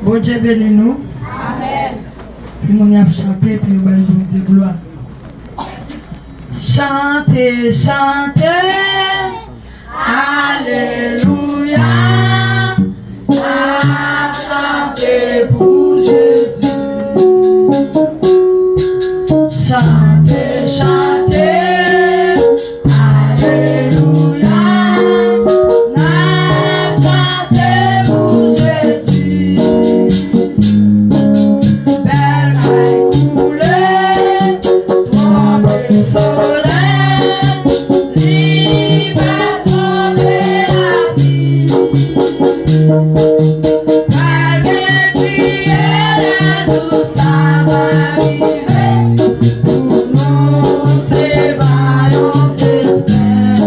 Bon Dieu bénis nous. Amen. Si mon y a chanté, puis on va nous dire gloire. Chantez, chantez, Alléluia. Chantez pour Jésus. Chantez, chantez, Alléluia. Chantez pour Jésus. Belle caille coulée, tombée soleil, libre tomber la vie. Malgré prière, Jésus, ça va arriver. Pour nous, c'est vaillant festin.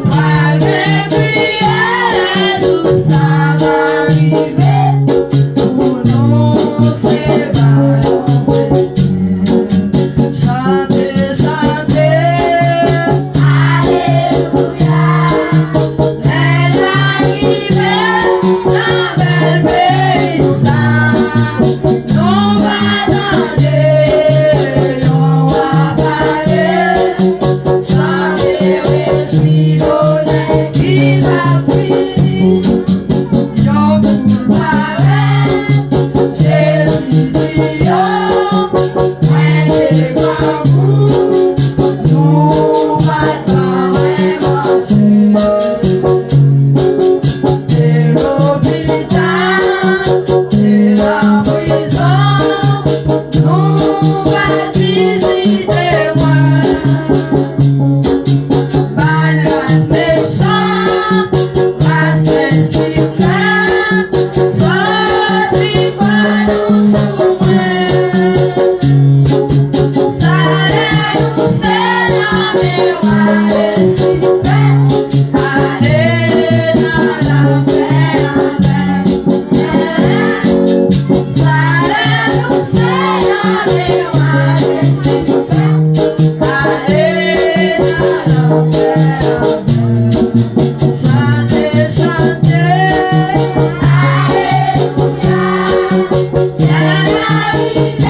Malgré prière, Jésus, ça va arriver. Pour nous, c'est vaillant festin. Chantez, chantez, Alléluia. Elle arrive, la belle paysane. On va danser, on va parler. Chanter, réjouir, bonheur qui va finir. Yon foule pareil, Jésus dit yo. When they grand coup, nous va dans les marchés. C'est l'hôpital, c'est la prison, nous va visiter moi. Balance méchant, race sifflant, sorti quoi nous soumis. Salé nous Seigneur, miroir et sifflant, allez dans la paix avec. Salé nous Seigneur, miroir et sifflant, allez dans la paix avec. Chantez, chantez, Alléluia. Elle arrive,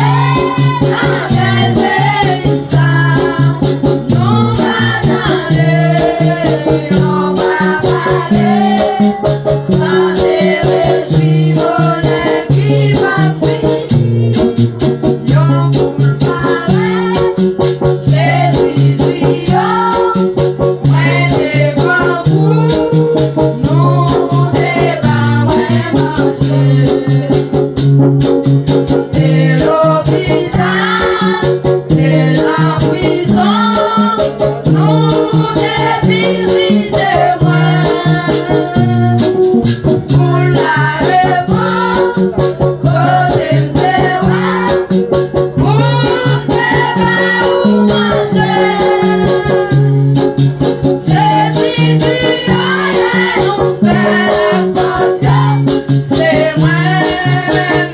la belle paysane. On va danser, on va parler. Chanter, réjouir, bonheur qui va finir. Yon foule pareil, Jésus dit yo. Ouais, des grands coups, nous débat, ouais, marcher. Et l'hôpital, et la prison, nous visiter moi. Foule la répond, côté de pour débat ou manger. Jésus dit, allez, nous fait la confiance. C'est moi,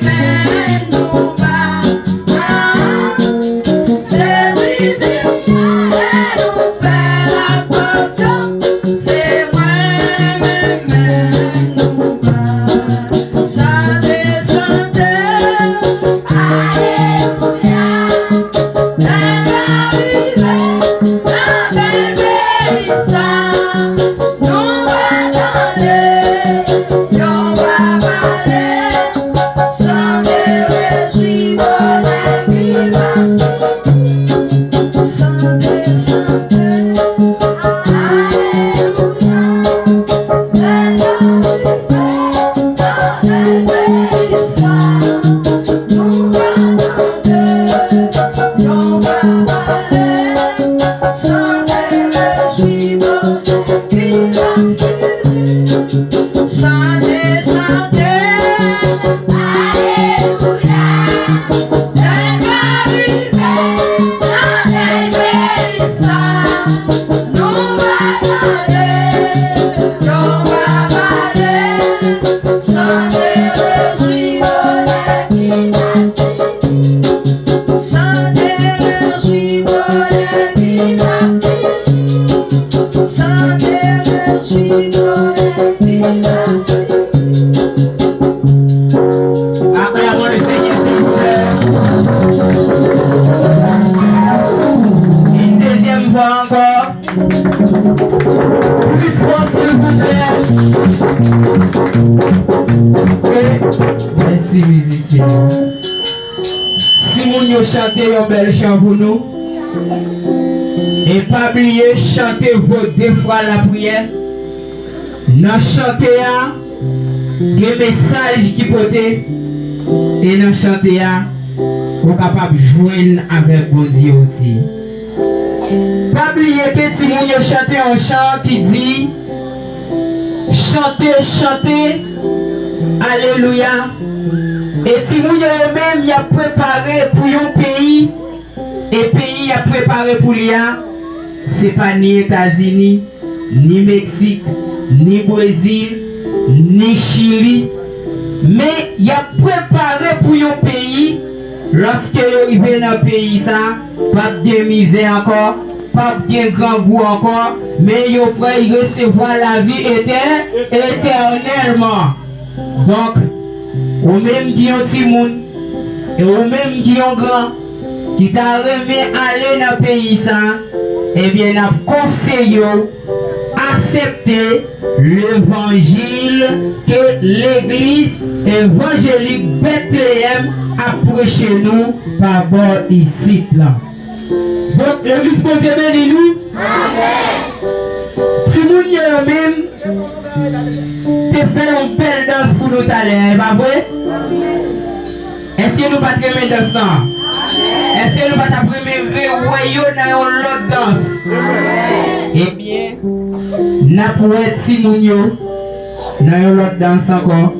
mais nous pas. Jésus dit, allez, nous fait la confiance. C'est moi, mais nous pas. Chantez, chantez, Alléluia. Elle arrive, la belle paysane. On va danser, on va parler. Chanter, réjouir, bonheur qui va finir. Chantez, chantez, Alléluia. Elle arrive, la belle paysane. On va danser, on va parler. Chanter, réjouir, bonheur qui va finir. Chantez, chantez, Alléluia. Elle arrive, la belle paysane. On va danser, on va parler. Chanter, réjouir, bonheur qui va finir. Chanter, réjouir, bonheur qui va finir. Chanter, réjouir, bonheur qui va finir. Plus fort, s'il vous plaît. Merci, musicien. Si vous nous chantez un bel chant pour nous, et pas oublier, chantez vos deux fois la prière. Dans chanter, les messages qui portent, et dans chanter, vous êtes capable de joindre avec bon Dieu aussi. Pas oublier que si vous chantez un chant qui dit chantez, chantez, alléluia. Et si vous même y a préparé pour un pays, et pays a préparé pour lui, c'est pas ni États-Unis, ni Mexique, ni Brésil, ni Chili, mais il a préparé pour un pays. Lorsque vous arrivez dans le pays, ça, pas de misère encore, pas de grand goût encore, mais vous pouvez recevoir la vie éternellement. Donc, ou même qui ont petit monde, et ou même qui ont grand, qui t'a remis aller dans le pays, ça, eh bien, nous conseillons accepter l'évangile que l'église évangélique Bethléem a prêché nous par bord ici là. Donc l'église pour Dieu bénit nous. Amen. Si nous même te fait une belle danse pour nous aller, pas vrai? Est-ce que nous pas très bien danse là? Est-ce que nous pas t'apprendre voyons dans l'autre danse? Eh bien, n'a pour être si nous dans l'autre danse encore.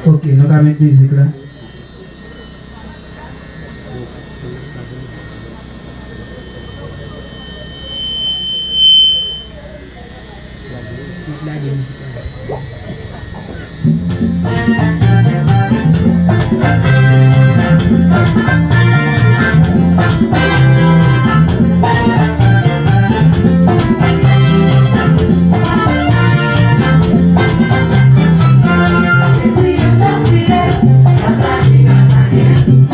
Ok, nous allons mettre musique là.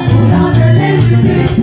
Au nom de Jésus-Christ,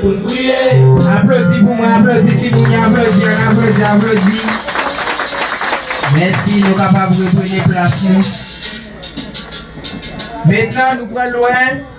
pour nous crier. Applaudis pour moi, applaudis, applaudis. Merci, nous sommes capables de prendre place. Maintenant, nous prenons loin.